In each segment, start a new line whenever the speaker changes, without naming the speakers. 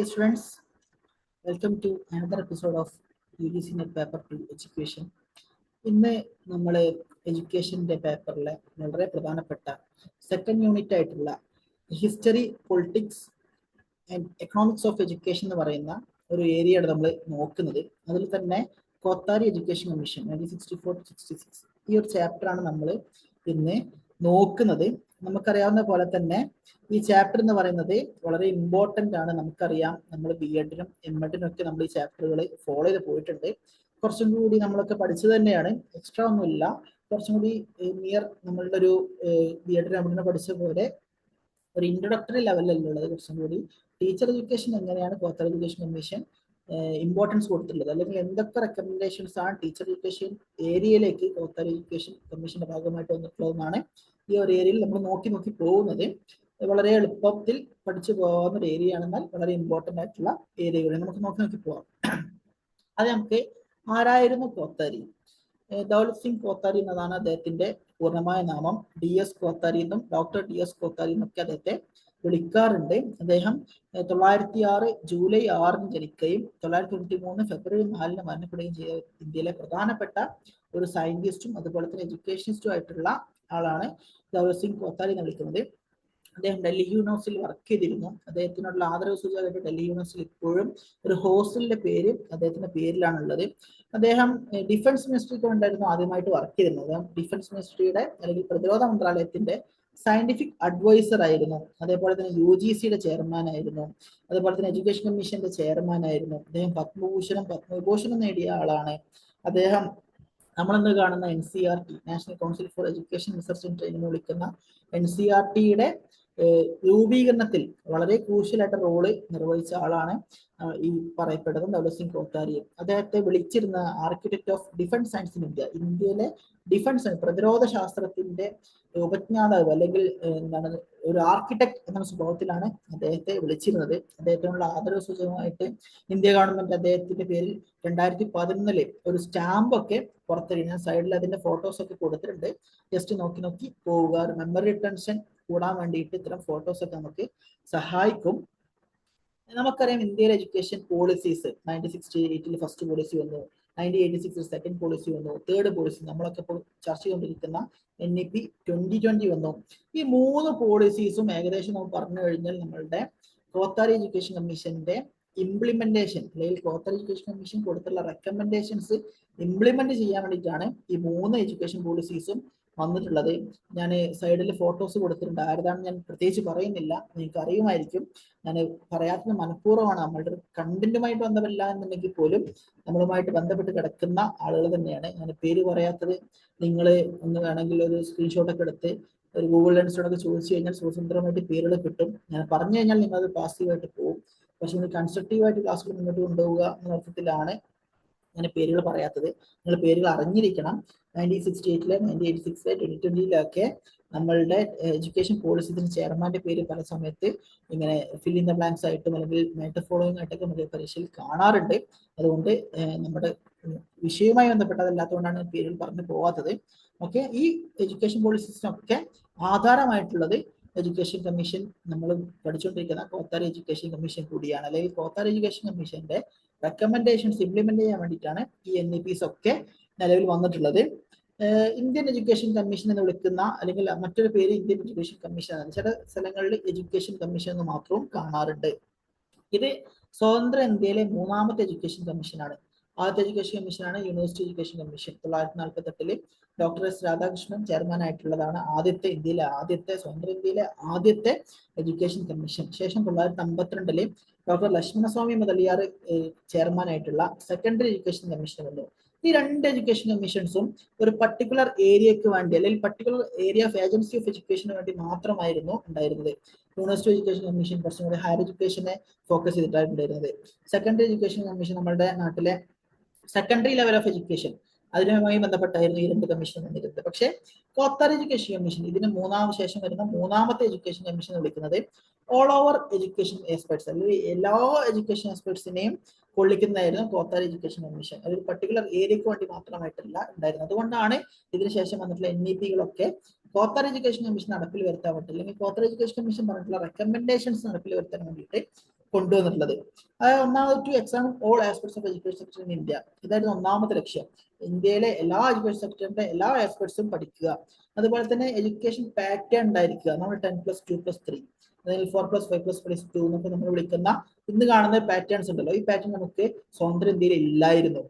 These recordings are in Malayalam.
Hey students, welcome to another episode of UGC Net Paper 2 Education. ഇന്ന് നമ്മൾ എഡ്യൂക്കേഷൻ്റെ പേപ്പറിലെ വളരെ പ്രധാനപ്പെട്ട സെക്കൻഡ് യൂണിറ്റ് ആയിട്ടുള്ള history, politics and economics of education എന്ന് പറയുന്ന ഒരു ഏരിയയാണ് നമ്മൾ നോക്കുന്നത്. അതിൽ തന്നെ കോത്താരി എഡ്യൂക്കേഷൻ കമ്മീഷൻ 1964-66 ഈ ഒരു ചാപ്റ്ററാണ് നമ്മൾ ഇന്ന് നോക്കുന്നത്. നമുക്കറിയാവുന്ന പോലെ തന്നെ ഈ ചാപ്റ്റർ എന്ന് പറയുന്നത് വളരെ ഇമ്പോർട്ടൻ്റ് ആണ്. നമുക്കറിയാം, നമ്മൾ BEdനും MEdനും ഒക്കെ നമ്മൾ ഈ ചാപ്റ്ററുകൾ ഫോളോ ചെയ്ത് പോയിട്ടുണ്ട്. കുറച്ചും കൂടി നമ്മളൊക്കെ പഠിച്ചത് തന്നെയാണ്, എക്സ്ട്രാ ഒന്നുമില്ല. കുറച്ചും കൂടി നിയർ നമ്മളുടെ ഒരു BEdനും MEdനും പഠിച്ച പോലെ ഒരു ഇൻട്രൊഡക്ടറി ലെവലിലുള്ളത്. കുറച്ചും കൂടി ടീച്ചർ എഡ്യൂക്കേഷൻ എങ്ങനെയാണ് കോത്താരി എഡ്യൂക്കേഷൻ കമ്മീഷൻ ഇമ്പോർട്ടൻസ് കൊടുത്തിട്ടുള്ളത്, അല്ലെങ്കിൽ എന്തൊക്കെ റെക്കമെൻഡേഷൻസ് ആണ് ടീച്ചർ എഡ്യൂക്കേഷൻ ഏരിയയിലേക്ക് കോത്താരി എഡ്യൂക്കേഷൻ കമ്മീഷന്റെ ഭാഗമായിട്ട് വന്നിട്ടുള്ളതെന്നാണ് ഈ ഒരു ഏരിയയിൽ നമ്മൾ നോക്കി പോകുന്നത്. വളരെ എളുപ്പത്തിൽ പഠിച്ചു പോകാവുന്ന ഒരു ഏരിയ ആണെന്നാൽ വളരെ ഇമ്പോർട്ടൻ്റ് ആയിട്ടുള്ള ഏരിയകൾ നമുക്ക് നോക്കി പോകാം. അത് നമുക്ക് ആരായിരുന്നു കോത്താരി? ദൗലത് സിംഗ് കോത്താരി എന്നതാണ് അദ്ദേഹത്തിന്റെ പൂർണ്ണമായ നാമം. DS കോത്താരി എന്നും ഡോക്ടർ DS കോത്താരി എന്നൊക്കെ അദ്ദേഹത്തെ വിളിക്കാറുണ്ട്. അദ്ദേഹം 1906 ജൂലൈ 6 ജനിക്കുകയും 1993 ഫെബ്രുവരി 4 മരണപ്പെടുകയും ചെയ്ത ഇന്ത്യയിലെ പ്രധാനപ്പെട്ട ഒരു സയന്റിസ്റ്റും അതുപോലെ തന്നെ എഡ്യൂക്കേഷനിസ്റ്റും ആയിട്ടുള്ള ആളാണ് ദൗലത് സിംഗ് കോത്താരി എന്ന് വിളിക്കുന്നത്. അദ്ദേഹം ഡൽഹി യൂണിവേഴ്സിറ്റിയിൽ വർക്ക് ചെയ്തിരുന്നു. അദ്ദേഹത്തിനുള്ള ആദരവ് സൂചകമായിട്ട് ഡൽഹി യൂണിവേഴ്സിറ്റിയിൽ ഇപ്പോഴും ഒരു ഹോസ്റ്റലിന്റെ പേര് അദ്ദേഹത്തിന്റെ പേരിലാണുള്ളത്. അദ്ദേഹം ഡിഫൻസ് മിനിസ്ട്രിക്ക് വേണ്ടായിരുന്നു ആദ്യമായിട്ട് വർക്ക് ചെയ്തിരുന്നത്. ഡിഫൻസ് മിനിസ്ട്രിയുടെ അല്ലെങ്കിൽ പ്രതിരോധ മന്ത്രാലയത്തിന്റെ സയന്റിഫിക് അഡ്വൈസർ ആയിരുന്നു. അതേപോലെ തന്നെ UGCയുടെ ചെയർമാൻ ആയിരുന്നു. അതുപോലെ തന്നെ എഡ്യൂക്കേഷൻ കമ്മീഷന്റെ ചെയർമാൻ ആയിരുന്നു. അദ്ദേഹം പത്മഭൂഷണം പത്മവിഭൂഷണം നേടിയ ആളാണ്. അദ്ദേഹം നമ്മളിന്ന് കാണുന്ന NCERT, national council for education research and training വിളിക്കുന്ന NCERTയുടെ രൂപീകരണത്തിൽ വളരെ ക്രൂഷ്യലായിട്ട് റോള് നിർവഹിച്ച ആളാണ് ഈ പറയപ്പെടുന്നത് ദൗലത് സിംഗ് കോത്താരി. അദ്ദേഹത്തെ വിളിച്ചിരുന്ന architect of defence science in India, ഇന്ത്യയിലെ ഡിഫൻസ് പ്രതിരോധ ശാസ്ത്രത്തിന്റെ ഉപജ്ഞാതാവ് അല്ലെങ്കിൽ എന്താണ് ഒരു ആർക്കിടെക്ട് എന്ന സ്വഭാവത്തിലാണ് അദ്ദേഹത്തെ വിളിച്ചിരുന്നത്. അദ്ദേഹത്തിനുള്ള ആദരവ് സൂചകമായിട്ട് ഇന്ത്യ ഗവൺമെന്റ് അദ്ദേഹത്തിന്റെ പേരിൽ 2011 ഒരു സ്റ്റാമ്പ് ഒക്കെ പുറത്തിറങ്ങി. സൈഡിൽ അതിന്റെ ഫോട്ടോസ് ഒക്കെ കൊടുത്തിട്ടുണ്ട്. ജസ്റ്റ് നോക്കി പോവുക. മെമ്മറി റിട്ടൻഷൻ കൂടാൻ വേണ്ടിയിട്ട് ഇത്തരം ഫോട്ടോസ് ഒക്കെ നമുക്ക് സഹായിക്കും. നമുക്കറിയാം, ഇന്ത്യയിലെ എഡ്യൂക്കേഷൻ പോളിസീസ് 1968 ഫസ്റ്റ് പോളിസി വന്നു, 1986 സെക്കൻഡ് പോളിസി വന്നു, തേർഡ് പോളിസി നമ്മളൊക്കെ ഇപ്പോൾ ചർച്ച ചെയ്തുകൊണ്ടിരിക്കുന്ന NEP 2020 വന്നു. ഈ 3 പോളിസീസും ഏകദേശം നമുക്ക് പറഞ്ഞു കഴിഞ്ഞാൽ നമ്മളുടെ കോത്താരി എഡ്യൂക്കേഷൻ കമ്മീഷന്റെ ഇംപ്ലിമെന്റേഷൻ അല്ലെങ്കിൽ കോത്താരി എഡ്യൂക്കേഷൻ കമ്മീഷൻ കൊടുത്തുള്ള റെക്കമെൻഡേഷൻസ് ഇംപ്ലിമെന്റ് ചെയ്യാൻ വേണ്ടിയിട്ടാണ് ഈ 3 എഡ്യൂക്കേഷൻ പോളിസീസും വന്നിട്ടുള്ളത്. ഞാൻ സൈഡിൽ ഫോട്ടോസ് കൊടുത്തിട്ടുണ്ട്. ആരതാണ് ഞാൻ പ്രത്യേകിച്ച് പറയുന്നില്ല, നിങ്ങൾക്ക് അറിയുമായിരിക്കും. ഞാൻ പറയാത്തത് മനഃപൂർവ്വമാണ്. നമ്മളുടെ കണ്ടന്റുമായിട്ട് ബന്ധമില്ല എന്നുണ്ടെങ്കിൽ പോലും നമ്മളുമായിട്ട് ബന്ധപ്പെട്ട് കിടക്കുന്ന ആളുകൾ തന്നെയാണ്. ഞാൻ പേര് പറയാത്തത് നിങ്ങൾ ഒന്ന് വേണമെങ്കിൽ ഒരു സ്ക്രീൻഷോട്ടൊക്കെ എടുത്ത് ഒരു ഗൂഗിൾ ലെൻസിനോടൊക്കെ ചോദിച്ചു കഴിഞ്ഞാൽ സ്വതന്ത്രമായിട്ട് പേരുകൾ കിട്ടും. ഞാൻ പറഞ്ഞു കഴിഞ്ഞാൽ നിങ്ങളത് പാസീവായിട്ട് പോകും. പക്ഷെ നിങ്ങൾ കൺസ്ട്രക്റ്റീവായിട്ട് ക്ലാസ്സുകൾ മുന്നോട്ട് കൊണ്ടുപോവുക എന്ന അർത്ഥത്തിലാണ് ഞാൻ പേരുകൾ പറയാത്തത്. നിങ്ങൾ പേരുകൾ അറിഞ്ഞിരിക്കണം. 1968 1986 2020 നമ്മളുടെ എഡ്യൂക്കേഷൻ പോളിസിന്റെ ചെയർമാന്റെ പേര് പല സമയത്ത് ഇങ്ങനെ ഫിൽ ഇൻ ദ ബ്ലാങ്ക്സ് ആയിട്ടും അല്ലെങ്കിൽ മേറ്റർ ഫോളോയിങ് ആയിട്ടൊക്കെ നമുക്ക് പരീക്ഷയിൽ കാണാറുണ്ട്. അതുകൊണ്ട് നമ്മുടെ വിഷയവുമായി ബന്ധപ്പെട്ടതല്ലാത്തതുകൊണ്ടാണ് പേരുകൾ പറഞ്ഞു പോവാത്തത്. ഓക്കെ, ഈ എഡ്യൂക്കേഷൻ പോളിസിസിനൊക്കെ ആധാരമായിട്ടുള്ളത് എഡ്യൂക്കേഷൻ കമ്മീഷൻ നമ്മൾ പഠിച്ചുകൊണ്ടിരിക്കുന്ന കോത്താരി എഡ്യൂക്കേഷൻ കമ്മീഷൻ കൂടിയാണ്. അല്ലെങ്കിൽ കോത്താരി എഡ്യൂക്കേഷൻ കമ്മീഷന്റെ റെക്കമെൻഡേഷൻസ് ഇംപ്ലിമെന്റ് ചെയ്യാൻ വേണ്ടിയിട്ടാണ് ഈ NEPs ഒക്കെ നിലവിൽ വന്നിട്ടുള്ളത്. ഇന്ത്യൻ എഡ്യൂക്കേഷൻ കമ്മീഷൻ എന്ന് വിളിക്കുന്ന അല്ലെങ്കിൽ മറ്റൊരു പേര് ഇന്ത്യൻ എഡ്യൂക്കേഷൻ കമ്മീഷൻ ആണ്. ചില സ്ഥലങ്ങളിൽ എഡ്യൂക്കേഷൻ കമ്മീഷൻ എന്ന് മാത്രവും കാണാറുണ്ട്. ഇത് സ്വതന്ത്ര ഇന്ത്യയിലെ 3ാമത്തെ എഡ്യൂക്കേഷൻ കമ്മീഷനാണ്. ആദ്യത്തെ എഡ്യൂക്കേഷൻ കമ്മീഷനാണ് university education commission. 1948 doctor S Radhakrishnan chairman ആയിട്ടുള്ളതാണ് സ്വതന്ത്ര ഇന്ത്യയിലെ ആദ്യത്തെ എഡ്യൂക്കേഷൻ കമ്മീഷൻ. ശേഷം 1952 ഡോക്ടർ ലക്ഷ്മണസ്വാമി മുതലിയാർ ചെയർമാൻ ആയിട്ടുള്ള സെക്കൻഡറി എഡ്യൂക്കേഷൻ കമ്മീഷൻ വന്നു. ഈ 2 എഡ്യൂക്കേഷൻ കമ്മീഷൻസും ഒരു പർട്ടിക്കുലർ ഏരിയക്ക് വേണ്ടി അല്ലെങ്കിൽ particular area of agency of എഡ്യൂക്കേഷന് വേണ്ടി മാത്രമായിരുന്നു ഉണ്ടായിരുന്നത്. യൂണിവേഴ്സിറ്റി എഡ്യൂക്കേഷൻ കമ്മീഷൻ കുറച്ചും കൂടി ഹയർ എഡ്യൂക്കേഷനെ ഫോക്കസ് ചെയ്തിട്ടാണ് ഉണ്ടായിരുന്നത്. സെക്കൻഡറി എഡ്യൂക്കേഷൻ കമ്മീഷൻ നമ്മുടെ നാട്ടിലെ സെക്കൻഡറി ലെവൽ ഓഫ് എഡ്യൂക്കേഷൻ അതിനുമായി ബന്ധപ്പെട്ടായിരുന്നു ഈ 2 കമ്മീഷൻ വന്നിരുന്നത്. പക്ഷേ കോത്താരി എഡ്യൂക്കേഷൻ കമ്മീഷൻ ഇതിന് ശേഷം വരുന്ന 3ാമത്തെ എഡ്യൂക്കേഷൻ കമ്മീഷൻ വിളിക്കുന്നത് ഓൾ ഓവർ എഡ്യൂക്കേഷൻ എക്സ്പെർട്സ് അല്ലെങ്കിൽ എല്ലാ എഡ്യൂക്കേഷൻ എക്സ്പെർട്സിനെയും കൊള്ളിക്കുന്നതായിരുന്നു കോത്താരി എഡ്യൂക്കേഷൻ കമ്മീഷൻ. അതൊരു പർട്ടിക്കുലർ ഏരിയക്ക് വേണ്ടി മാത്രമായിട്ടല്ല ഉണ്ടായിരുന്നത്. അതുകൊണ്ടാണ് ഇതിനുശേഷം വന്നിട്ടുള്ള NEPകളൊക്കെ കോത്താരി എഡ്യൂക്കേഷൻ കമ്മീഷൻ നടപ്പിൽ വരുത്താൻ വേണ്ടി അല്ലെങ്കിൽ കോത്താരി എഡ്യൂക്കേഷൻ കമ്മീഷൻ പറഞ്ഞിട്ടുള്ള റെക്കമെൻഡേഷൻസ് നടപ്പിൽ വരുത്താൻ വേണ്ടിയിട്ട് കൊണ്ടുവന്നിട്ടുള്ളത്. അതായത് ഒന്നാമത് to examine all aspects of education sector in India. ഇതായിരുന്നു ഒന്നാമത്തെ ലക്ഷ്യം. ഇന്ത്യയിലെ എല്ലാ എഡ്യൂക്കേഷൻ സെക്ടറിന്റെ എല്ലാ ആസ്പെക്ട്സും പഠിക്കുക. അതുപോലെ തന്നെ എഡ്യൂക്കേഷൻ പാറ്റേൺ ഉണ്ടായിരിക്കുക. നമ്മൾ 10+2+3 അല്ലെങ്കിൽ 4+5+2 എന്നൊക്കെ നമ്മൾ വിളിക്കുന്ന ഇന്ന് കാണുന്ന പാറ്റേൺസ് ഉണ്ടല്ലോ, ഈ പാറ്റേൺ നമുക്ക് സ്വതന്ത്ര ഇന്ത്യയിൽ ഇല്ലായിരുന്നു.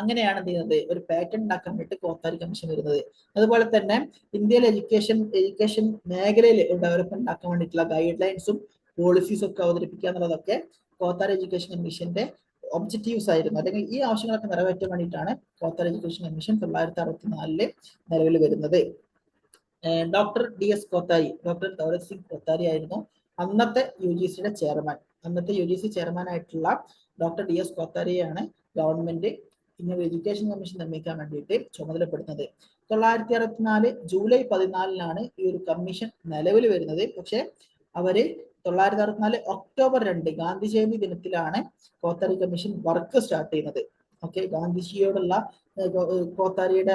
അങ്ങനെയാണ് എന്ത് ചെയ്യുന്നത്, ഒരു പാറ്റേൺ ഉണ്ടാക്കാൻ വേണ്ടി കോത്താരി കമ്മീഷൻ വരുന്നത്. അതുപോലെ തന്നെ ഇന്ത്യയിലെ എഡ്യൂക്കേഷൻ മേഖലയിൽ ഡെവലപ്മെന്റ് ഉണ്ടാക്കാൻ വേണ്ടിയിട്ടുള്ള ഗൈഡ് ലൈൻസും പോളിസീസും ഒക്കെ അവതരിപ്പിക്കുക എന്നുള്ളതൊക്കെ കോത്താരി എഡ്യൂക്കേഷൻ കമ്മീഷന്റെ ഒബ്ജക്റ്റീവ്സ് ആയിരുന്നു. അല്ലെങ്കിൽ ഈ ആവശ്യങ്ങളൊക്കെ നിറവേറ്റാൻ വേണ്ടിയിട്ടാണ് കോത്താരി എഡ്യൂക്കേഷൻ കമ്മീഷൻ 1964 നിലവിൽ വരുന്നത്. Doctor DS Kothari, doctor Daulat Singh Kothari ആയിരുന്നു അന്നത്തെ UGCയുടെ ചെയർമാൻ. അന്നത്തെ UGC ചെയർമാൻ ആയിട്ടുള്ള ഡോക്ടർ DS കോത്താരിയാണ് ഗവൺമെന്റ് ഇങ്ങനെ എഡ്യൂക്കേഷൻ കമ്മീഷൻ നിർമ്മിക്കാൻ വേണ്ടിയിട്ട് ചുമതലപ്പെടുന്നത്. 1964 ജൂലൈ 14 ഈ ഒരു കമ്മീഷൻ നിലവിൽ വരുന്നത്. പക്ഷെ അവര് 1964 ഒക്ടോബർ 2 ഗാന്ധി ജയന്തി ദിനത്തിലാണ് കോത്താരി കമ്മീഷൻ വർക്ക് സ്റ്റാർട്ട് ചെയ്യുന്നത്. ഓക്കെ, ഗാന്ധിജിയോടുള്ള കോത്താരിയുടെ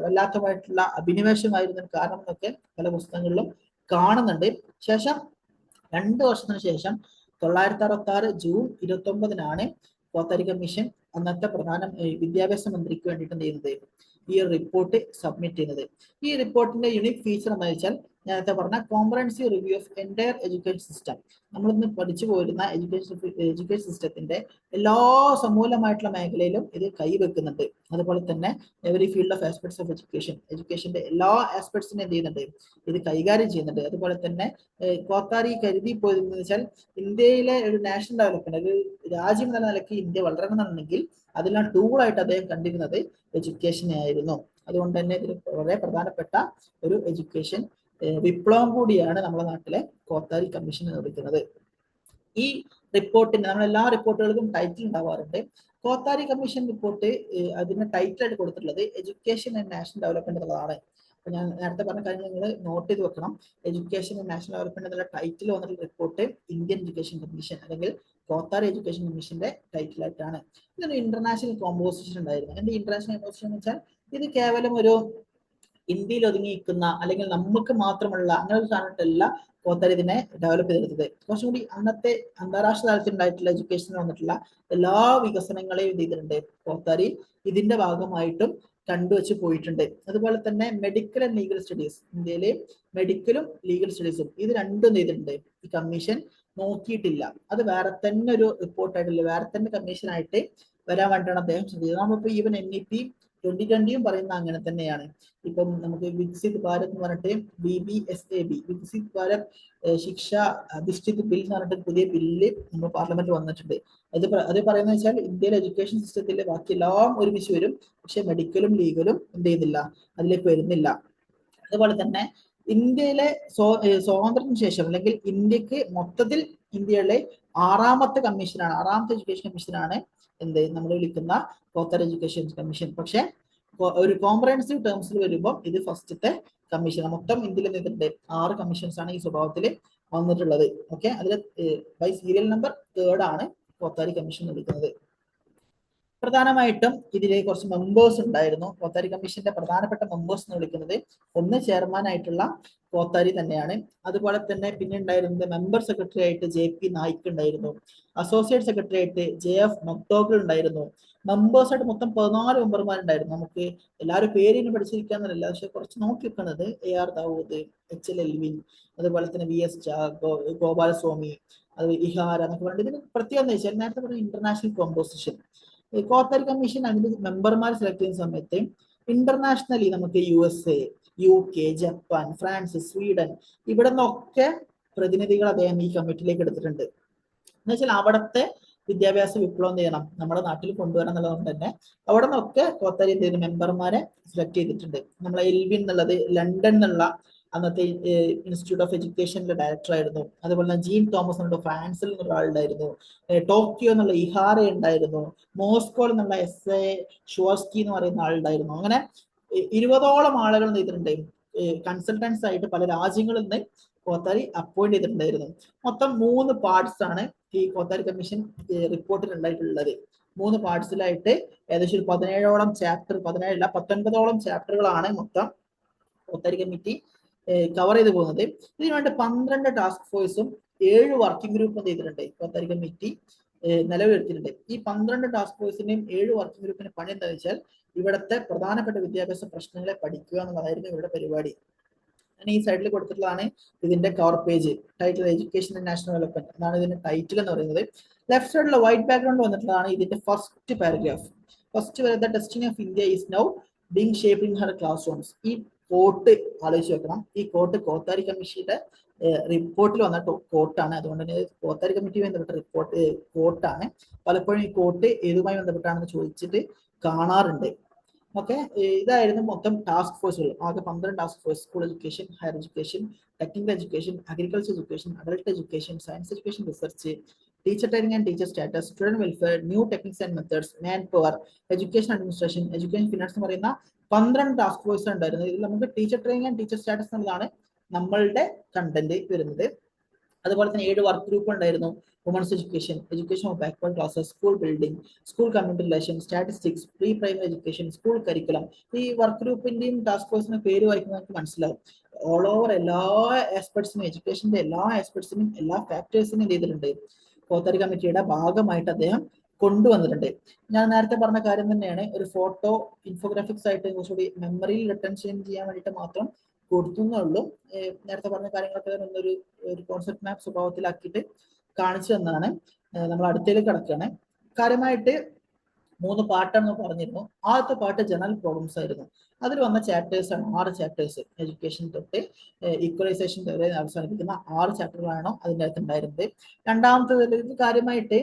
വല്ലാത്തമായിട്ടുള്ള അഭിനിവേശമായിരുന്നു കാരണം എന്നൊക്കെ പല പുസ്തകങ്ങളിലും കാണുന്നുണ്ട്. ശേഷം 2 വർഷത്തിന് ശേഷം 1966 ജൂൺ 29 കോത്താരി കമ്മീഷൻ അന്നത്തെ പ്രധാന വിദ്യാഭ്യാസ മന്ത്രിക്ക് വേണ്ടിയിട്ട് എന്ത് ചെയ്യുന്നത്, ഈ റിപ്പോർട്ട് സബ്മിറ്റ് ചെയ്യുന്നത്. ഈ റിപ്പോർട്ടിന്റെ യുണീക് ഫീച്ചർ എന്താ വെച്ചാൽ നേരത്തെ പറഞ്ഞ comprehensive review of entire education system. നമ്മളിന്ന് പഠിച്ചു പോരുന്ന എഡ്യൂക്കേഷൻ സിസ്റ്റത്തിന്റെ എല്ലാ സമൂലമായിട്ടുള്ള മേഖലയിലും ഇത് കൈവെക്കുന്നുണ്ട്. അതുപോലെ തന്നെ every field of aspects of എഡ്യൂക്കേഷന്റെ എല്ലാ ആസ്പെക്ട്സിനും എന്ത് ചെയ്യുന്നുണ്ട്, ഇത് കൈകാര്യം ചെയ്യുന്നുണ്ട്. അതുപോലെ തന്നെ കോത്താരി കരുതി പോയതെന്ന് വെച്ചാൽ ഇന്ത്യയിലെ ഒരു നാഷണൽ ഡെവലപ്മെന്റ്, ഒരു രാജ്യം എന്ന നിലയ്ക്ക് ഇന്ത്യ വളരണമെന്നുണ്ടെങ്കിൽ അതിനുള്ള ടൂളായിട്ട് അദ്ദേഹം കണ്ടിരുന്നത് എഡ്യൂക്കേഷനെ ആയിരുന്നു. അതുകൊണ്ട് തന്നെ ഇതിന് വളരെ പ്രധാനപ്പെട്ട ഒരു എഡ്യൂക്കേഷൻ വിപ്ലവം കൂടിയാണ് നമ്മുടെ നാട്ടിലെ കോത്താരി കമ്മീഷൻ നിർമ്മിക്കുന്നത്. ഈ റിപ്പോർട്ടിന് നമ്മളെല്ലാ റിപ്പോർട്ടുകൾക്കും ടൈറ്റിൽ ഉണ്ടാവാറുണ്ട്. കോത്താരി കമ്മീഷൻ റിപ്പോർട്ട് അതിന് ടൈറ്റിലായിട്ട് കൊടുത്തിട്ടുള്ളത് എഡ്യൂക്കേഷൻ ആൻഡ് നാഷണൽ ഡെവലപ്മെന്റ് എന്നുള്ളതാണ്. അപ്പൊ ഞാൻ നേരത്തെ പറഞ്ഞ കാര്യം നിങ്ങൾ നോട്ട് ചെയ്ത് വെക്കണം. എഡ്യൂക്കേഷൻ ആൻഡ് നാഷണൽ ഡെവലപ്മെന്റ് എന്നുള്ള ടൈറ്റിൽ വന്നിട്ടുള്ള റിപ്പോർട്ട് ഇന്ത്യൻ എഡ്യൂക്കേഷൻ കമ്മീഷൻ അല്ലെങ്കിൽ കോത്താരി എഡ്യൂക്കേഷൻ കമ്മീഷന്റെ ടൈറ്റിലായിട്ടാണ്. ഇതൊരു ഇന്റർനാഷണൽ കോമ്പോസിഷൻ ഉണ്ടായിരുന്നു. എന്ത് ഇന്റർനാഷണൽ കോമ്പോസിഷൻ എന്ന് വെച്ചാൽ ഇത് കേവലം ഒരു ഇന്ത്യയിൽ ഒതുങ്ങിയിരിക്കുന്ന അല്ലെങ്കിൽ നമുക്ക് മാത്രമുള്ള അങ്ങനെ ഒരു സാധനമല്ല കോത്താരി ഇതിനെ ഡെവലപ്പ് ചെയ്തെടുത്തത്. കുറച്ചും കൂടി അന്നത്തെ അന്താരാഷ്ട്ര തലത്തിൽ ഉണ്ടായിട്ടുള്ള എഡ്യൂക്കേഷനിൽ വന്നിട്ടുള്ള എല്ലാ വികസനങ്ങളെയും എന്ത് ചെയ്തിട്ടുണ്ട്, കോത്താരി ഇതിന്റെ ഭാഗമായിട്ടും കണ്ടുവച്ച് പോയിട്ടുണ്ട്. അതുപോലെ തന്നെ മെഡിക്കൽ ആൻഡ് ലീഗൽ സ്റ്റഡീസ്, ഇന്ത്യയിലെ മെഡിക്കലും ലീഗൽ സ്റ്റഡീസും ഇത് രണ്ടും ചെയ്തിട്ടുണ്ട് ഈ കമ്മീഷൻ നോക്കിയിട്ടില്ല. അത് വേറെ തന്നെ ഒരു റിപ്പോർട്ടായിട്ടില്ല, വേറെ തന്നെ കമ്മീഷനായിട്ട് വരാൻ വേണ്ടിയാണ് അദ്ദേഹം ശ്രദ്ധിച്ചത്. നമ്മളിപ്പോ ഈവൻ NEP 2020 പറയുന്ന അങ്ങനെ തന്നെയാണ്. ഇപ്പം നമുക്ക് വികസിത് ഭാരത് എന്ന് പറഞ്ഞിട്ട് VBSAB വികസിത് ഭാരത് ശിക്ഷ അധിഷ്ഠിത ബിൽ എന്ന് പറഞ്ഞിട്ട് പുതിയ ബില്ല് നമ്മൾ പാർലമെന്റ് വന്നിട്ടുണ്ട്. അത് പറയുന്നത് വെച്ചാൽ ഇന്ത്യയിലെ എഡ്യൂക്കേഷൻ സിസ്റ്റത്തിലെ ബാക്കി എല്ലാം ഒരുമിച്ച് വരും, പക്ഷെ മെഡിക്കലും ലീഗലും എന്ത് ചെയ്യുന്നില്ല, അതിലേക്ക് വരുന്നില്ല. അതുപോലെ തന്നെ ഇന്ത്യയിലെ സ്വാതന്ത്ര്യത്തിന് ശേഷം അല്ലെങ്കിൽ ഇന്ത്യക്ക് മൊത്തത്തിൽ ഇന്ത്യയിലെ 6ാമത്തെ കമ്മീഷനാണ്, 6ാമത്തെ എഡ്യൂക്കേഷൻ കമ്മീഷനാണ് എന്ത് നമ്മൾ വിളിക്കുന്ന കോത്താരി എഡ്യൂക്കേഷൻ കമ്മീഷൻ. പക്ഷെ ഒരു കോംപ്രഹെൻസീവ് ടേംസിൽ വരുമ്പോൾ ഇത് ഫസ്റ്റത്തെ കമ്മീഷൻ. മൊത്തം ഇന്ത്യയിൽ നിന്നിട്ടുണ്ട് 6 കമ്മീഷൻസ് ആണ് ഈ സ്വഭാവത്തിൽ വന്നിട്ടുള്ളത്. ഓക്കെ, അതിൽ ബൈ സീരിയൽ നമ്പർ 3rd ആണ് കോത്താരി കമ്മീഷൻ എടുക്കുന്നത്. പ്രധാനമായിട്ടും ഇതിലെ കുറച്ച് മെമ്പേഴ്സ് ഉണ്ടായിരുന്നു. കോത്താരി കമ്മീഷന്റെ പ്രധാനപ്പെട്ട മെമ്പേഴ്സ് എന്ന് വിളിക്കുന്നത് ഒന്ന് ചെയർമാൻ ആയിട്ടുള്ള കോത്താരി തന്നെയാണ്. അതുപോലെ തന്നെ പിന്നെ ഉണ്ടായിരുന്നത് മെമ്പർ സെക്രട്ടറി ആയിട്ട് JP നായിക് ഉണ്ടായിരുന്നു. അസോസിയേറ്റ് സെക്രട്ടറി ആയിട്ട് JF മക്ഡോഗൽ ഉണ്ടായിരുന്നു. മെമ്പേഴ്സ് ആയിട്ട് മൊത്തം 14 മെമ്പർമാരുണ്ടായിരുന്നു. നമുക്ക് എല്ലാവരും പേരിന് പഠിച്ചിരിക്കാന്നല്ല, പക്ഷെ കുറച്ച് നോക്കി വെക്കുന്നത് AR ദാവൂദ്, HL എൽവിൻ, അതുപോലെ തന്നെ VS ഗോപാലസ്വാമി, അത് ഇഹാര എന്നൊക്കെ പറഞ്ഞിട്ട് ഇതിന് പ്രത്യേകം എന്ന് വെച്ചാൽ നേരത്തെ പറഞ്ഞ ഇന്റർനാഷണൽ കോമ്പോസിഷൻ. കോത്താരി കമ്മീഷൻ അതിന്റെ മെമ്പർമാർ സെലക്ട് ചെയ്യുന്ന സമയത്ത് ഇന്റർനാഷണലി നമുക്ക് USA, UK, Japan, France, Sweden ഇവിടെ നിന്നൊക്കെ പ്രതിനിധികൾ അദ്ദേഹം ഈ കമ്മിറ്റിയിലേക്ക് എടുത്തിട്ടുണ്ട്. എന്ന് വെച്ചാൽ അവിടുത്തെ വിദ്യാഭ്യാസ വിപ്ലവം ചെയ്യണം നമ്മുടെ നാട്ടിൽ കൊണ്ടുവരണം എന്നുള്ളതുകൊണ്ട് തന്നെ അവിടെ നിന്നൊക്കെ കോത്താരി എന്ത് ചെയ്യുന്നു, മെമ്പർമാരെ സെലക്ട് ചെയ്തിട്ടുണ്ട്. നമ്മളെ എൽവിൻ എന്നുള്ളത് ലണ്ടൻ എന്നുള്ള അന്നത്തെ ഇൻസ്റ്റിറ്റ്യൂട്ട് ഓഫ് എഡ്യൂക്കേഷനിലെ ഡയറക്ടർ ആയിരുന്നു. അതുപോലെ തന്നെ ജീൻ തോമസ് എന്നുള്ള ഫ്രാൻസിൽ നിന്നുള്ള ആളുണ്ടായിരുന്നു. ടോക്കിയോ എന്നുള്ള ഇഹാര ഉണ്ടായിരുന്നു. മോസ്കോ എന്നുള്ള SA ഷുവാസ്കി എന്ന് പറയുന്ന ആളുണ്ടായിരുന്നു. അങ്ങനെ 20ഓളം ആളുകൾ ചെയ്തിട്ടുണ്ട്. കൺസൾട്ടൻസ് ആയിട്ട് പല രാജ്യങ്ങളിൽ നിന്ന് കോത്താരി അപ്പോയിന്റ് ചെയ്തിട്ടുണ്ടായിരുന്നു. മൊത്തം 3 പാർട്സ് ആണ് ഈ കോത്താരി കമ്മീഷൻ റിപ്പോർട്ടിൽ ഉണ്ടായിട്ടുള്ളത്. 3 പാർട്സിലായിട്ട് ഏകദേശം 17ഓളം ചാപ്റ്റർ, 17അല്ല 19ഓളം ചാപ്റ്ററുകളാണ് മൊത്തം കോത്താരി കമ്മിറ്റി കവർ ചെയ്ത് പോകുന്നത്. ഇതിനുവേണ്ടി 12 ടാസ്ക് ഫോഴ്സും 7 വർക്കിംഗ് ഗ്രൂപ്പ് എന്ത് ചെയ്തിട്ടുണ്ട് കോത്താരി കമ്മിറ്റി നിലവിലെടുത്തിട്ടുണ്ട്. ഈ 12 ടാസ്ക് ഫോഴ്സിന്റെയും 7 വർക്കിംഗ് ഗ്രൂപ്പിന്റെ പണി എന്താണെന്ന് വെച്ചാൽ ഇവിടുത്തെ പ്രധാനപ്പെട്ട വിദ്യാഭ്യാസ പ്രശ്നങ്ങളെ പഠിക്കുക എന്നുള്ളതായിരുന്നു ഇവരുടെ പരിപാടി. ഞാൻ ഈ സൈഡിൽ കൊടുത്തിട്ടുള്ളതാണ് ഇതിന്റെ cover page. Title education and national development എന്നാണ് ഇതിന്റെ ടൈറ്റിൽ എന്ന് പറയുന്നത്. ലെഫ്റ്റ് സൈഡിലുള്ള വൈറ്റ് ബാക്ക്ഗ്രൗണ്ട് വന്നിട്ടുള്ളതാണ് ഇതിന്റെ first paragraph. First the destiny of India is now being shaped in her class rooms. ഈ കോട്ട് ആലോചിച്ച് വെക്കണം. ഈ കോട്ട് കോത്താരി കമ്മിറ്റിയുടെ റിപ്പോർട്ടിൽ വന്ന കോട്ടാണ്. അതുകൊണ്ട് തന്നെ കോത്താരി കമ്മിറ്റി ബന്ധപ്പെട്ട റിപ്പോർട്ട് കോട്ടാണ്. പലപ്പോഴും ഈ കോട്ട് ഏതുമായി ബന്ധപ്പെട്ടാണെന്ന് ചോദിച്ചിട്ട് കാണാറുണ്ട്. ഓക്കെ, ഇതായിരുന്നു മൊത്തം ടാസ്ക് ഫോഴ്സുകൾ. ആകെ 12 task force: school education, higher education, technical education, agriculture education, adult education, science education, research, teacher training and teacher status, student welfare, new techniques and methods, manpower, education administration, education finance എന്ന് പറയുന്ന 12 ടാസ്ക് ഫോഴ്സ് ഉണ്ടായിരുന്നു. ഇതിൽ നമുക്ക് teacher training and teacher status എന്നുള്ളതാണ് നമ്മളുടെ കണ്ടന്റ് വരുന്നത്. അതുപോലെ തന്നെ 7 വർക്ക് ഗ്രൂപ്പ് ഉണ്ടായിരുന്നു: women's education, education of backward classes, school building, school community relation, statistics, pre primary education, school curriculum. ഈ വർക്ക് ഗ്രൂപ്പിന്റെയും ടാസ്ക് ഫോഴ്സിന്റെ പേര് വായിക്കുമ്പോൾ നമുക്ക് മനസ്സിലാവും ഓൾ ഓവർ എല്ലാ ആസ്പെക്ട്സിനും, എഡ്യൂക്കേഷന്റെ എല്ലാ ആസ്പെക്ട്സിനും, എല്ലാ ഫാക്ടേഴ്സിനും എന്ത് ചെയ്തിട്ടുണ്ട് കോത്താരി കമ്മിറ്റിയുടെ ഭാഗമായിട്ട് അദ്ദേഹം കൊണ്ടുവന്നിട്ടുണ്ട്. ഞാൻ നേരത്തെ പറഞ്ഞ കാര്യം തന്നെയാണ്. ഒരു ഫോട്ടോ ഇൻഫോഗ്രാഫിക്സ് ആയിട്ട് കുറച്ചുകൂടി മെമ്മറിയിൽ റിട്ടൻഷൻ ചെയ്യാൻ വേണ്ടിയിട്ട് മാത്രം കൊടുത്തുന്നേ ഉള്ളൂ. നേരത്തെ പറഞ്ഞ കാര്യങ്ങളൊക്കെ ഒരു കോൺസെപ്റ്റ് മാപ്പ് സ്വഭാവത്തിലാക്കിയിട്ട് കാണിച്ചു തന്നതാണ്. നമ്മൾ അടുത്തേക്ക് കിടക്കുകയാണ്. കാര്യമായിട്ട് 3 പാർട്ടാണെന്ന് പറഞ്ഞിരുന്നു. ആദ്യത്തെ പാർട്ട് ജനറൽ പ്രോബ്ലംസ് ആയിരുന്നു. അതിൽ വന്ന ചാപ്റ്റേഴ്സ് ആണ് 6 ചാപ്റ്റേഴ്സ്. എഡ്യൂക്കേഷൻ തൊട്ട് ഈക്വലൈസേഷൻ വരെ അവസാനിപ്പിക്കുന്ന 6 ചാപ്റ്ററുകളാണോ അതിൻ്റെ അകത്ത് ഉണ്ടായിരുന്നത്. രണ്ടാമത്തെ കാര്യമായിട്ട്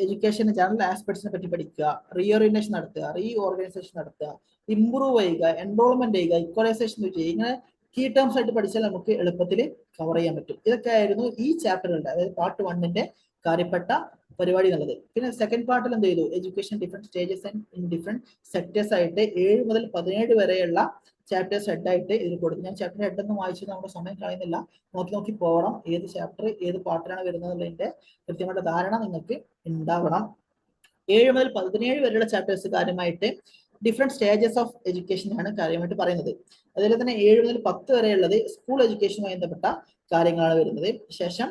എഡ്യൂക്കേഷൻ ജനറൽ ആസ്പെക്ട്സിനെ പറ്റി പഠിക്കുക, റീഓറിയന്റേഷൻ നടത്തുക, റീഓർഗനൈസേഷൻ നടത്തുക, ഇംപ്രൂവ് ചെയ്യുക, എൻറോൾമെന്റ് ചെയ്യുക, ഈക്വലൈസേഷൻ ചെയ്യുക. ഇങ്ങനെ കീ ടേംസ് ആയിട്ട് പഠിച്ചാൽ നമുക്ക് എളുപ്പത്തിൽ കവർ ചെയ്യാൻ പറ്റും. ഇതൊക്കെ ആയിരുന്നു ഈ ചാപ്റ്ററുകളുടെ, അതായത് പാർട്ട് 1ന്റെ കാര്യപ്പെട്ട പരിപാടി എന്നുള്ളത്. പിന്നെ സെക്കൻഡ് പാർട്ടിൽ എന്ത് ചെയ്തു? Education different stages and in different sectors ആയിട്ട് 7 മുതൽ 17 വരെയുള്ള ചാപ്റ്റേഴ്സ് ഹെഡായിട്ട് ഇതിൽ കൊടുത്തു. ഞാൻ ചാപ്റ്റർ ഹെഡൊന്നും വായിച്ച് നമ്മുടെ സമയം കളയുന്നില്ല. നോക്കി പോകണം ഏത് ചാപ്റ്റർ ഏത് പാർട്ടിലാണ് വരുന്നത് എന്നുള്ളതിന്റെ കൃത്യമായിട്ട് ധാരണ നിങ്ങൾക്ക് ഉണ്ടാവണം. 7 മുതൽ 17 വരെയുള്ള ചാപ്റ്റേഴ്സ് കാര്യമായിട്ട് ഡിഫറെന്റ് സ്റ്റേജസ് ഓഫ് എഡ്യൂക്കേഷൻ ആണ് കാര്യമായിട്ട് പറയുന്നത്. അതുപോലെ തന്നെ 7 മുതൽ 10 വരെയുള്ളത് സ്കൂൾ എഡ്യൂക്കേഷനുമായി ബന്ധപ്പെട്ട കാര്യങ്ങളാണ് വരുന്നത്. ശേഷം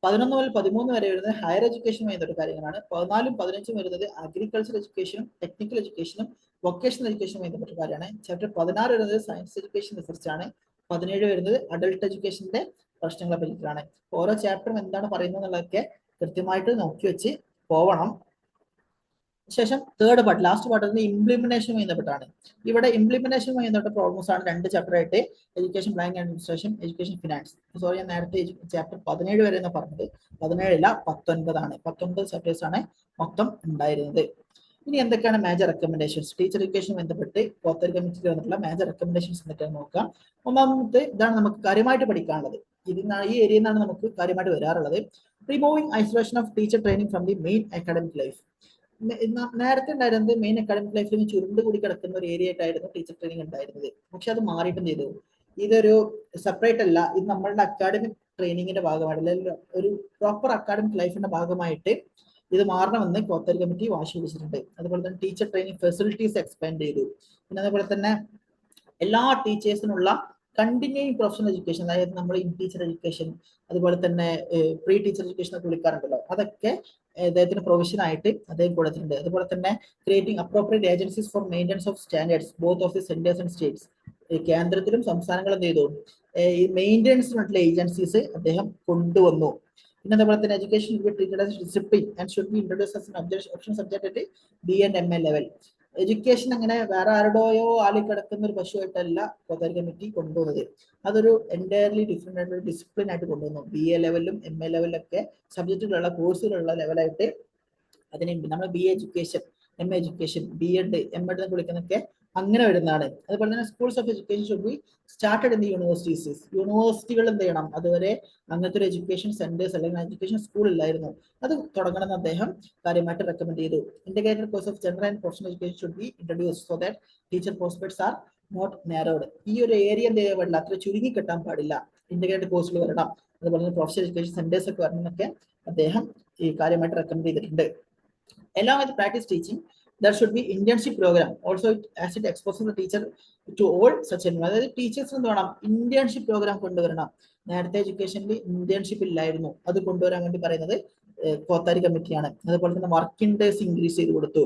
11 മുതൽ 13 വരെ വരുന്നത് ഹയർ എഡ്യൂക്കേഷനുമായി ബന്ധപ്പെട്ട കാര്യങ്ങളാണ്. 14ഉം 15ഉം വരുന്നത് അഗ്രികൾച്ചർ എഡ്യൂക്കേഷനും ടെക്നിക്കൽ എഡ്യൂക്കേഷനും വൊക്കേഷണൽ എഡ്യൂക്കേഷനുമായി ബന്ധപ്പെട്ട കാര്യമാണ്. ചാപ്റ്റർ 16 വരുന്നത് സയൻസ് എഡ്യൂക്കേഷൻ റിസർച്ച് ആണ്. 17 വരുന്നത് അഡൽട്ട് എഡ്യൂക്കേഷന്റെ പ്രശ്നങ്ങളെ പറ്റിയിട്ടാണ്. ഓരോ ചാപ്റ്ററും എന്താണ് പറയുന്നത് എന്നുള്ളതൊക്കെ കൃത്യമായിട്ട് നോക്കി വെച്ച് പോവണം. ശേഷം തേർഡ് പാർട്ട്, ലാസ്റ്റ് പാർട്ട് ഇംപ്ലിമെന്റേഷനുമായി ബന്ധപ്പെട്ടാണ്. ഇവിടെ ഇംപ്ലിമെന്റേഷനുമായി ബന്ധപ്പെട്ട പ്രോബ്ലംസ് ആണ് 2 ചാപ്റ്റർ ആയിട്ട്: education planning administration, education finance. Sorry, ഞാൻ നേരത്തെ ചാപ്റ്റർ 17 വരെ എന്ന് പറഞ്ഞത് 17 19 ആണ്. 19 ചാപ്റ്റേഴ്സ് ആണ് മൊത്തം ഉണ്ടായിരുന്നത്. ഇനി എന്തൊക്കെയാണ് മേജർ റെക്കമെൻഡേഷൻസ് ടീച്ചർ എഡ്യൂക്കേഷനുമായി ബന്ധപ്പെട്ട് കോത്താരി കമ്മിറ്റിയിൽ വന്നിട്ടുള്ള മേജർ റെക്കമെൻഡേഷൻസ് എന്തൊക്കെയാണ് നോക്കാം. ഒന്നാമത്തെ ഇതാണ് നമുക്ക് കാര്യമായിട്ട് പഠിക്കാനുള്ളത്. ഇതിനാണ് ഈ ഏരിയയിൽ നിന്നാണ് നമുക്ക് കാര്യമായിട്ട് വരാറുള്ളത്. Removing isolation of teacher training from the main academic life. നേരത്തെ ഉണ്ടായിരുന്നത് മെയിൻ അക്കാഡമിക് ലൈഫിൽ ചുരുണ്ട് കൂടി കിടക്കുന്ന ഒരു ഏരിയ ആയിട്ടായിരുന്നു ടീച്ചർ ട്രെയിനിങ് ഉണ്ടായിരുന്നത്. പക്ഷെ അത് മാറിയിട്ടും ചെയ്തു. ഇതൊരു സെപ്പറേറ്റ് അല്ല, ഇത് നമ്മളുടെ അക്കാഡമിക് ട്രെയിനിങ്ങിന്റെ ഭാഗമായിട്ട്, അല്ലെങ്കിൽ ഒരു പ്രോപ്പർ അക്കാഡമിക് ലൈഫിന്റെ ഭാഗമായിട്ട് ഇത് മാറണമെന്ന് കോത്താരി കമ്മിറ്റി വാശി പിടിച്ചിട്ടുണ്ട്. അതുപോലെ തന്നെ ടീച്ചർ ട്രെയിനിങ് ഫെസിലിറ്റീസ് എക്സ്പാൻഡ് ചെയ്തു. പിന്നെ അതുപോലെ തന്നെ എല്ലാ ടീച്ചേഴ്സിനുള്ള കണ്ടിന്യൂയിങ് പ്രൊഫഷണൽ എഡ്യൂക്കേഷൻ, അതായത് നമ്മൾ ഇൻ ടീച്ചർ എഡ്യൂക്കേഷൻ, അതുപോലെ തന്നെ പ്രീ ടീച്ചർ എഡ്യൂക്കേഷൻ ഒക്കെ വിളിക്കാറുണ്ടല്ലോ, അതൊക്കെ അദ്ദേഹത്തിന് പ്രൊവിഷൻ ആയിട്ട് അദ്ദേഹം കൊടുത്തിട്ടുണ്ട്. അതുപോലെ തന്നെ creating appropriate agencies four maintenance of standards both of the centres and States. കേന്ദ്രത്തിലും സംസ്ഥാനങ്ങളും എന്ത് ചെയ്തു? ഈ മെയിൻ്റനൻസിനുള്ള ഏജൻസീസ് അദ്ദേഹം കൊണ്ടുവന്നു. പിന്നെ അതുപോലെ തന്നെ education should be treated as discipline and should be introduced as an option subject at BA and MA level. Education അങ്ങനെ വേറെ ആരുടെയോ ആളി കിടക്കുന്ന ഒരു പശുവായിട്ടല്ല കോത്താരി കമ്മിറ്റി കൊണ്ടുവന്നത്. അതൊരു എൻറ്റയർലി ഡിഫറെന്റ് ആയിട്ട് ഒരു ഡിസിപ്ലിൻ ആയിട്ട് കൊണ്ടുവന്നു. BA ലെവലിലും MA ലെവലിലൊക്കെ സബ്ജക്റ്റുകളുള്ള കോഴ്സുകളുള്ള ലെവലായിട്ട് അതിനെ നമ്മൾ BA education, MA education, B.Ed, M.Ed എന്നൊക്കെ വിളിക്കുന്നതൊക്കെ അങ്ങനെ വരുന്നതാണ്. അതുപോലെ തന്നെ schools of education should be started in the universities. യൂണിവേഴ്സിറ്റികൾ എന്ത് ചെയ്യണം? അതുവരെ അങ്ങനത്തെ ഒരു എഡ്യൂക്കേഷൻ സെന്റേഴ്സ് അല്ലെങ്കിൽ എഡ്യൂക്കേഷൻ സ്കൂൾ ഇല്ലായിരുന്നു, അത് തുടങ്ങണമെന്ന് അദ്ദേഹം കാര്യമായിട്ട് റെക്കമെൻഡ് ചെയ്തു. Integrated course of general and professional education should be introduce so that teacher prospects are not narrowed. ഈ ഒരു ഏരിയ എന്ത് ചെയ്യാൻ പാടില്ല, അത്ര ചുരുങ്ങി കെട്ടാൻ പാടില്ല. ഇന്റഗ്രേറ്റഡ് കോഴ്സുകൾ വരണം, അതുപോലെ തന്നെ പ്രൊഫഷണൽ എഡ്യൂക്കേഷൻ സെന്റേഴ്സ് ഒക്കെ വരണമെന്നൊക്കെ അദ്ദേഹം ഈ കാര്യമായിട്ട് റെക്കമെൻഡ് ചെയ്തിട്ടുണ്ട്. Along with practice teaching, there should be internship program also as it exposes the teacher to all such environment. അതായത് ടീച്ചേഴ്സ് എന്ത് വേണം, ഇന്റേൺഷിപ്പ് പ്രോഗ്രാം കൊണ്ടുവരണം. നേരത്തെ എഡ്യൂക്കേഷനിൽ ഇന്റേൺഷിപ്പ് ഇല്ലായിരുന്നു, അത് കൊണ്ടുവരാൻ വേണ്ടി പറയുന്നത് കോത്താരി കമ്മിറ്റിയാണ്. അതുപോലെ തന്നെ വർക്കിംഗ് ഡേയ്സ് ഇൻക്രീസ് ചെയ്ത് കൊടുത്തു.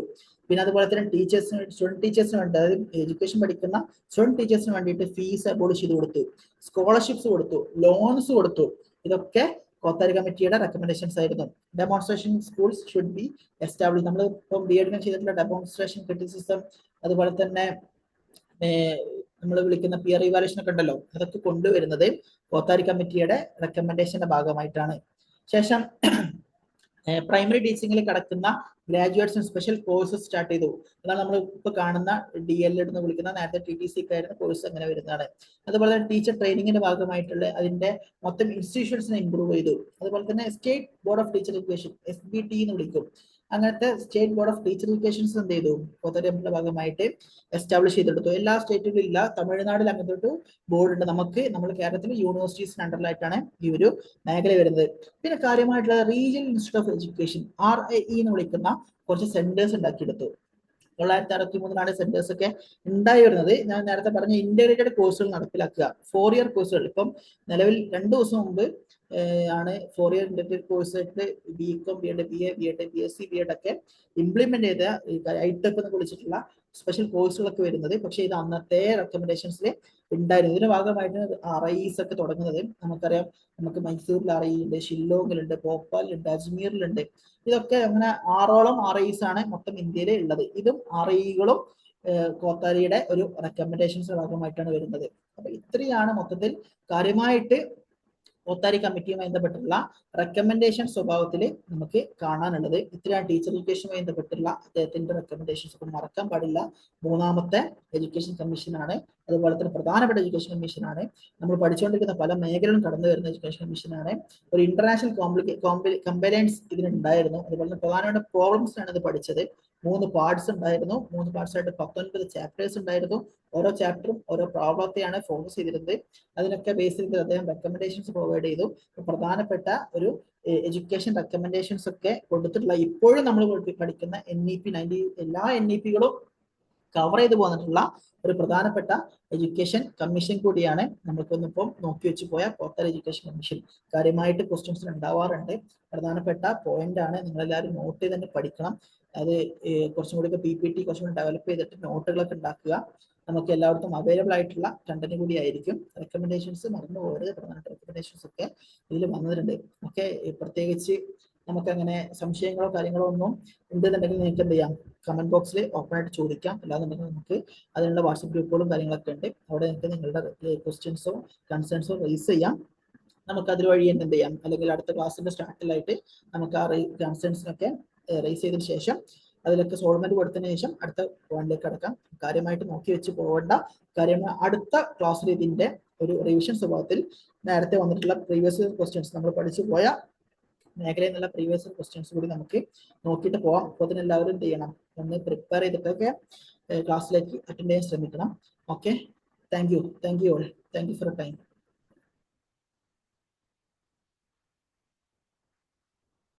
പിന്നെ അതുപോലെ തന്നെ ടീച്ചേഴ്സിന്, സ്റ്റുഡന്റ് ടീച്ചേഴ്സിന് വേണ്ടി, അതായത് എഡ്യൂക്കേഷൻ പഠിക്കുന്ന സ്റ്റുഡന്റ് ടീച്ചേഴ്സിന് വേണ്ടിയിട്ട് ഫീസ് അബോളിഷ് ചെയ്ത് കൊടുത്തു, സ്കോളർഷിപ്സ് കൊടുത്തു, ലോൺസ് കൊടുത്തു. ഇതൊക്കെ കോത്താരി കമ്മിറ്റിയുടെ റെക്കമെൻഡേഷൻസ് ആയിരുന്നു. Demonstration schools should be establish. നമ്മൾ ഇപ്പം ബി എഡിന് ചെയ്തിട്ടുള്ള ഡെമോൺസ്ട്രേഷൻ ക്രിറ്റിസിസം, അതുപോലെ തന്നെ നമ്മൾ വിളിക്കുന്ന പിയർ ഇവാലുവേഷൻ ഒക്കെ ഉണ്ടല്ലോ, അതൊക്കെ കൊണ്ടുവരുന്നത് കോത്താരി കമ്മിറ്റിയുടെ റെക്കമെൻഡേഷന്റെ ഭാഗമായിട്ടാണ്. ശേഷം പ്രൈമറി ടീച്ചിങ്ങിൽ കിടക്കുന്ന ഗ്രാജുവേറ്റ്സ് സ്പെഷ്യൽ കോഴ്സസ് സ്റ്റാർട്ട് ചെയ്തു. അതാണ് നമ്മൾ ഇപ്പൊ കാണുന്ന DL എന്ന് വിളിക്കുന്ന, നേരത്തെ TTC ആയിരുന്ന കോഴ്സ് അങ്ങനെ വരുന്നതാണ്. അതുപോലെ തന്നെ ടീച്ചർ ട്രെയിനിങ്ങിന്റെ ഭാഗമായിട്ടുള്ള അതിന്റെ മൊത്തം ഇൻസ്റ്റിറ്റ്യൂഷൻസിനെ ഇംപ്രൂവ് ചെയ്തു. അതുപോലെ തന്നെ state board of teacher education, SBT എന്ന് വിളിക്കും, അങ്ങനത്തെ state board of teacher educations എന്ത് ചെയ്തു, കോത്താരി കമ്മിറ്റിയുടെ ഭാഗമായിട്ട് എസ്റ്റാബ്ലിഷ് ചെയ്തെടുത്തു. എല്ലാ സ്റ്റേറ്റുകളിലും ഇല്ല, തമിഴ്നാട്ടിൽ അങ്ങനത്തെ ഒരു ബോർഡ് ഉണ്ട്. നമ്മുടെ കേരളത്തിൽ യൂണിവേഴ്സിറ്റീസിന് അണ്ടറിലായിട്ടാണ് ഈ ഒരു മേഖല വരുന്നത്. പിന്നെ കാര്യമായിട്ടുള്ള regional institute of education, RIE എന്ന് വിളിക്കുന്ന കുറച്ച് സെന്റേഴ്സ് ഉണ്ടാക്കിയെടുത്തു. 1963 സെന്റേഴ്സ് ഒക്കെ ഉണ്ടായി വരുന്നത്. ഞാൻ നേരത്തെ പറഞ്ഞ ഇന്റഗ്രേറ്റഡ് കോഴ്സുകൾ നടപ്പിലാക്കുക, 4 ഇയർ കോഴ്സുകൾ. ഇപ്പം നിലവിൽ 2 ദിവസം മുമ്പ് ആണ് 4 ഇയർ ഇന്റഗ്രേറ്റഡ് കോഴ്സ് ആയിട്ട് BCom, BEd, BA, BEd, BSc, BEd ഒക്കെ ഇംപ്ലിമെന്റ് ചെയ്ത ITEP എന്ന് വിളിച്ചിട്ടുള്ള സ്പെഷ്യൽ കോഴ്സുകളൊക്കെ വരുന്നത്. പക്ഷേ ഇത് അന്നത്തെ റെക്കമെൻഡേഷൻസിൽ ഉണ്ടായിരുന്നു. ഇതിന്റെ ഭാഗമായിട്ട് RIEs ഒക്കെ തുടങ്ങുന്നത് നമുക്കറിയാം. നമുക്ക് മൈസൂരിൽ RIE ഉണ്ട്, ഷില്ലോങ്ങിലുണ്ട്, ഭോപ്പാലിലുണ്ട്, അജ്മീറിലുണ്ട്. ഇതൊക്കെ അങ്ങനെ 6ഓളം RIEs ആണ് മൊത്തം ഇന്ത്യയിൽ ഉള്ളത്. ഇതും RIEകളും കോത്താരിയുടെ ഒരു റെക്കമെൻഡേഷൻസ് ഭാഗമായിട്ടാണ് വരുന്നത്. അപ്പൊ ഇത്രയാണ് മൊത്തത്തിൽ കാര്യമായിട്ട് കോത്താരി കമ്മിറ്റിയുമായി ബന്ധപ്പെട്ടുള്ള റെക്കമെൻഡേഷൻ സ്വഭാവത്തിൽ നമുക്ക് കാണാനുള്ളത്. ഇത്രയാണ് ടീച്ചർ എഡ്യൂക്കേഷനുമായി ബന്ധപ്പെട്ടുള്ള അദ്ദേഹത്തിന്റെ റെക്കമെൻഡേഷൻസ്. ഒക്കെ മറക്കാൻ പാടില്ല. 3ാമത്തെ എഡ്യൂക്കേഷൻ കമ്മീഷനാണ്. അതുപോലെ തന്നെ പ്രധാനപ്പെട്ട എഡ്യൂക്കേഷൻ കമ്മീഷനാണ്. നമ്മൾ പഠിച്ചുകൊണ്ടിരിക്കുന്ന പല മേഖലകളും കടന്നു വരുന്ന എഡ്യൂക്കേഷൻ കമ്മീഷനാണ്. ഒരു ഇന്റർനാഷണൽ കമ്പലൻസ് ഇതിനുണ്ടായിരുന്നു. അതുപോലെ തന്നെ പ്രധാനപ്പെട്ട പ്രോബ്ലംസ് ആണ് ഇത് പഠിച്ചത്. 3 പാർട്സ് ഉണ്ടായിരുന്നു. 3 പാർട്സ് ആയിട്ട് 19 ചാപ്റ്റേഴ്സ് ഉണ്ടായിരുന്നു. ഓരോ ചാപ്റ്ററും ഓരോ പ്രോബ്ലത്തെയാണ് ഫോക്കസ് ചെയ്തിരുന്നത്. അതിനൊക്കെ ബേസ് ചെയ്ത് അദ്ദേഹം റെക്കമെൻഡേഷൻസ് പ്രൊവൈഡ് ചെയ്തു. പ്രധാനപ്പെട്ട ഒരു എഡ്യൂക്കേഷൻ റെക്കമെൻഡേഷൻസ് ഒക്കെ കൊടുത്തിട്ടുള്ള, ഇപ്പോഴും നമ്മൾ പഠിക്കുന്ന NEP 90 എല്ലാ NEPകളും കവർ ചെയ്ത് പോന്നിട്ടുള്ള ഒരു പ്രധാനപ്പെട്ട എഡ്യൂക്കേഷൻ കമ്മീഷൻ കൂടിയാണ് നമുക്കൊന്നിപ്പം നോക്കി വെച്ച് പോയ കോത്താരി എഡ്യൂക്കേഷൻ കമ്മീഷൻ. കാര്യമായിട്ട് ക്വസ്റ്റ്യൻസ് ഉണ്ടാവാറുണ്ട്. പ്രധാനപ്പെട്ട പോയിന്റ് ആണ്, നിങ്ങളെല്ലാവരും നോട്ട് ചെയ്ത് തന്നെ പഠിക്കണം. അത് കുറച്ചും കൂടി PPT കുറച്ചും കൂടി ഡെവലപ്പ് ചെയ്തിട്ട് നോട്ടുകളൊക്കെ ഉണ്ടാക്കുക. നമുക്ക് എല്ലാവർക്കും അവൈലബിൾ ആയിട്ടുള്ള കണ്ടന്റ് കൂടി ആയിരിക്കും. റെക്കമെൻഡേഷൻസ് മറന്നു പോകരുത്. പ്രധാനപ്പെട്ട റെക്കമെൻഡേഷൻസ് ഒക്കെ ഇതിൽ വന്നിട്ടുണ്ട്. ഓക്കെ, പ്രത്യേകിച്ച് നമുക്കങ്ങനെ സംശയങ്ങളോ കാര്യങ്ങളോ ഒന്നും ഉണ്ടെന്നുണ്ടെങ്കിൽ നിങ്ങൾക്ക് എന്ത് ചെയ്യാം, കമന്റ് ബോക്സിൽ ഓപ്പൺ ആയിട്ട് ചോദിക്കാം. അല്ലാന്നുണ്ടെങ്കിൽ നമുക്ക് അതിനുള്ള വാട്സപ്പ് ഗ്രൂപ്പുകളും കാര്യങ്ങളൊക്കെ ഉണ്ട്. അവിടെ നിങ്ങൾക്ക് നിങ്ങളുടെ ക്വസ്റ്റ്യൻസോ കൺസേൺസോ റേസ് ചെയ്യാം. നമുക്ക് അതിൽ വഴി എന്ത് ചെയ്യാം, അല്ലെങ്കിൽ അടുത്ത ക്ലാസ്സിന്റെ സ്റ്റാർട്ടിലായിട്ട് നമുക്ക് ആ കൺസേൺസിനൊക്കെ റേസ് ചെയ്തതിനു ശേഷം അതിലൊക്കെ സോൾവ്മെന്റ് കൊടുത്തതിന് ശേഷം അടുത്ത പോയിന്റിലേക്ക് അടക്കാം. കാര്യമായിട്ട് നോക്കി വെച്ച് പോകേണ്ട കാര്യങ്ങൾ. അടുത്ത ക്ലാസ്സിൽ ഇതിന്റെ ഒരു റിവിഷൻ സ്വഭാവത്തിൽ നേരത്തെ വന്നിട്ടുള്ള പ്രീവിയസ് ക്വസ്റ്റ്യൻസ്, നമ്മൾ പഠിച്ചു പോയ മേഖലയിൽ നിന്നുള്ള പ്രീവിയസ് ക്വസ്റ്റ്യൻസ് കൂടി നമുക്ക് നോക്കിയിട്ട് പോകാം. അപ്പോൾ അതിനെല്ലാവരും എന്ത് ചെയ്യണം, ഒന്ന് പ്രിപ്പയർ ചെയ്തിട്ടൊക്കെ ക്ലാസ്സിലേക്ക് അറ്റൻഡ് ചെയ്യാൻ ശ്രമിക്കണം. Okay, thank you all, thank you for time.